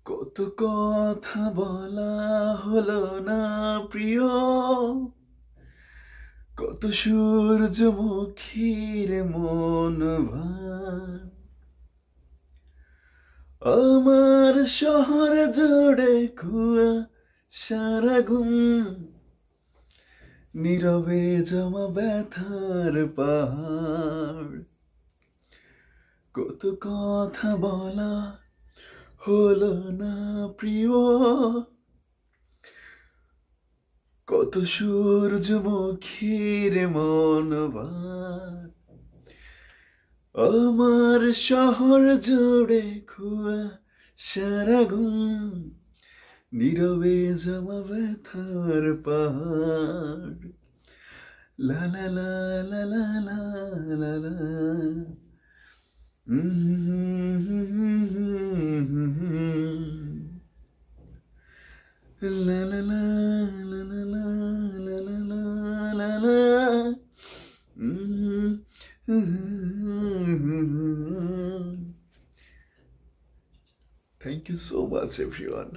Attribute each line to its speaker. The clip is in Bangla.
Speaker 1: কত কথা বলা হলো না প্রিয়, কত সূর্যমুখীর মন ভার। আমার শহর জুড়ে সারা ঘুম, নীরবে জমা ব্যথার পাহাড়। কত কথা বলা হলো না প্রিয়, কত সূর্যমুখীর মন ভার। আমার শহর জুড়ে সারা ঘুম, নীরবে জমা ব্যথার পাহাড়। লা লা লা লা লা লা লা লা। লা লা লা লা লা লা লা লা লা লা। Thank you so much, everyone.